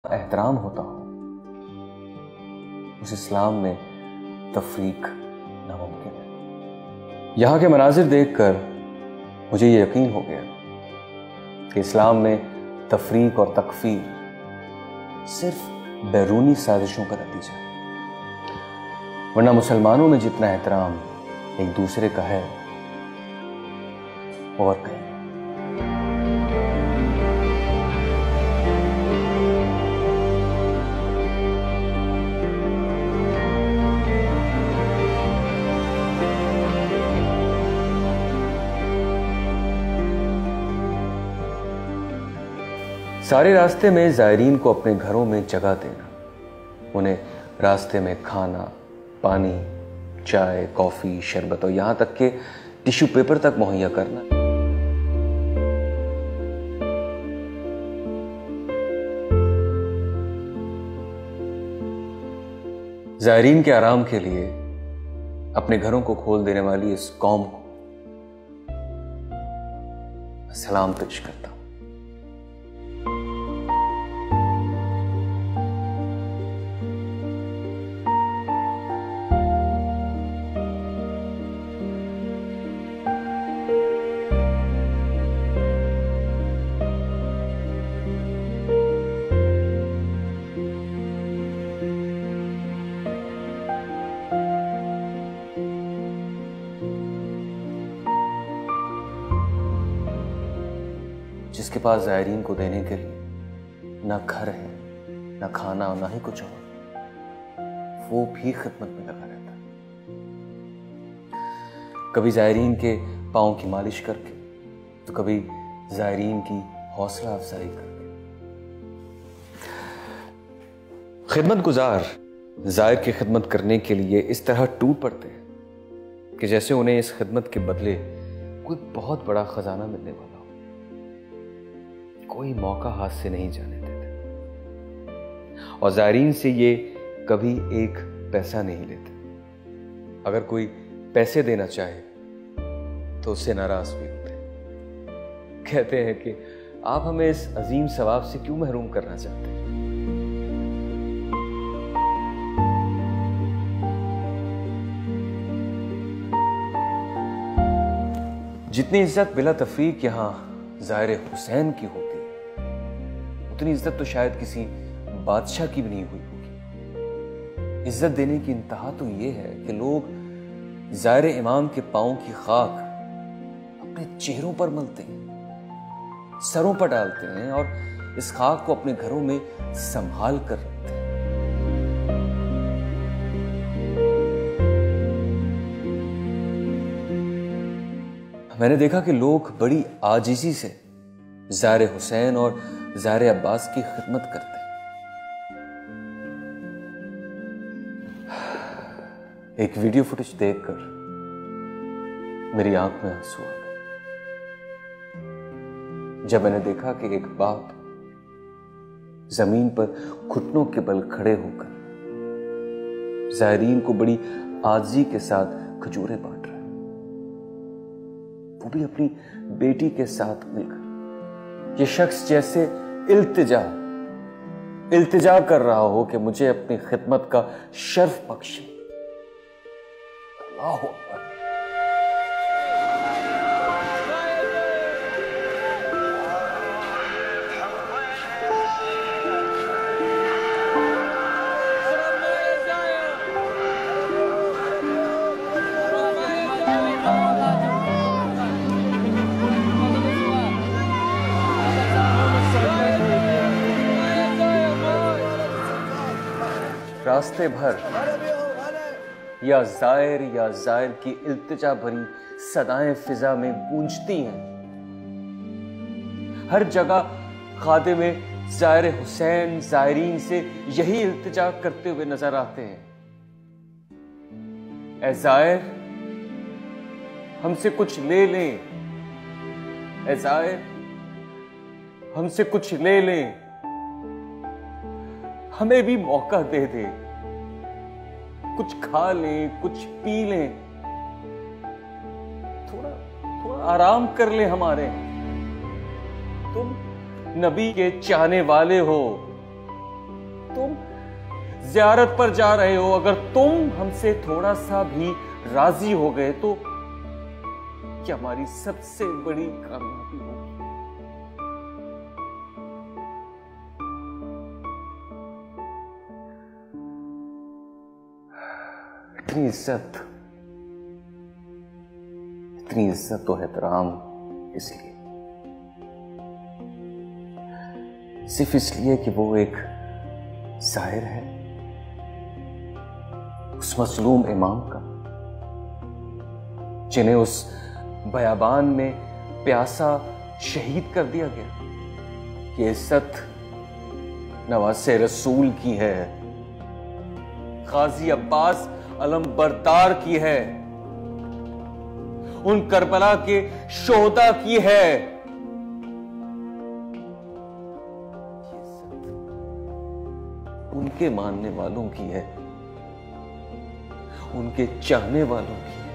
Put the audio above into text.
एहतराम होता हो, उस इस्लाम में तफरीक नामुमकिन है। यहाँ के मनाजिर देखकर मुझे ये यकीन हो गया कि इस्लाम में तफरीक और तकफीर सिर्फ बैरूनी साजिशों का नतीजा है, वरना मुसलमानों में जितना एहतराम एक दूसरे का है और कहीं। सारे रास्ते में ज़ायरीन को अपने घरों में जगह देना, उन्हें रास्ते में खाना, पानी, चाय, कॉफ़ी, शरबत और यहाँ तक के टिश्यू पेपर तक मुहैया करना। ज़ायरीन के आराम के लिए अपने घरों को खोल देने वाली इस कौम को सलाम पेश करता हूं। जिसके पास ज़ायरीन को देने के लिए ना घर है, ना खाना और ना ही कुछ और, वो भी खिदमत में लगा रहता है। कभी ज़ायरीन के पाँव की मालिश करके, तो कभी ज़ायरीन की हौसला अफजाई करके। खिदमत गुजार ज़ायर की खिदमत करने के लिए इस तरह टूट पड़ते हैं कि जैसे उन्हें इस खिदमत के बदले कोई बहुत बड़ा खजाना मिलने वाला हो। कोई मौका हाथ से नहीं जाने देते और ज़ायरीन से ये कभी एक पैसा नहीं लेते। अगर कोई पैसे देना चाहे तो उससे नाराज भी होते हैं। कहते हैं कि आप हमें इस अजीम सवाब से क्यों महरूम करना चाहते हैं। जितनी इज्जत बिला तफरीक यहां ज़ाहिर हुसैन की होती, उतनी इज्जत तो शायद किसी बादशाह की भी नहीं हुई होगी। इज्जत देने की इंतहा तो ये है कि लोग ज़ाहिर इमाम के पांव की खाक अपने चेहरों पर मलते हैं, सरों पर डालते हैं और इस खाक को अपने घरों में संभाल कर रखते हैं। मैंने देखा कि लोग बड़ी आजिज़ी से ज़ाहिर हुसैन और ज़ाहिर अब्बास की खिदमत करते हैं। एक वीडियो फुटेज देखकर मेरी आंख में आंसू आ गए जब मैंने देखा कि एक बाप जमीन पर घुटनों के बल खड़े होकर ज़ायरीन को बड़ी आजिज़ी के साथ खजूरें बांट रहा है, वो भी अपनी बेटी के साथ मिलकर। ये शख्स जैसे इल्तिजा कर रहा हो कि मुझे अपनी खिदमत का शर्फ बख्शे। अल्लाह अकबर। रास्ते भर या ज़ायर की इल्तिजा भरी सदाएं फिजा में गूंजती हैं। हर जगह खादिम ज़ाहिर हुसैन ज़ायरीन से यही इल्तिजा करते हुए नजर आते हैं। ऐ ज़ायर, हमसे कुछ ले लें। ऐ ज़ायर, हमसे कुछ ले लें, हमें भी मौका दे दे, कुछ खा लें, कुछ पी लें, थोड़ा आराम कर ले हमारे। तुम नबी के चाहने वाले हो, ज़ियारत पर जा रहे हो, अगर तुम हमसे थोड़ा सा भी राजी हो गए तो क्या हमारी सबसे बड़ी कामयाबी होगी। इतनी इज्जत तो एहतराम इसलिए, सिर्फ इसलिए कि वो एक शायर है, उस मसलूम इमाम का, जिन्हें उस बयाबान में प्यासा शहीद कर दिया गया। ये इज्जत नवासे रसूल की है, गाजी अब्बास अलमबरदार की है, उन करबला के शोहदा की है। उनके मानने वालों की है, उनके चाहने वालों की है।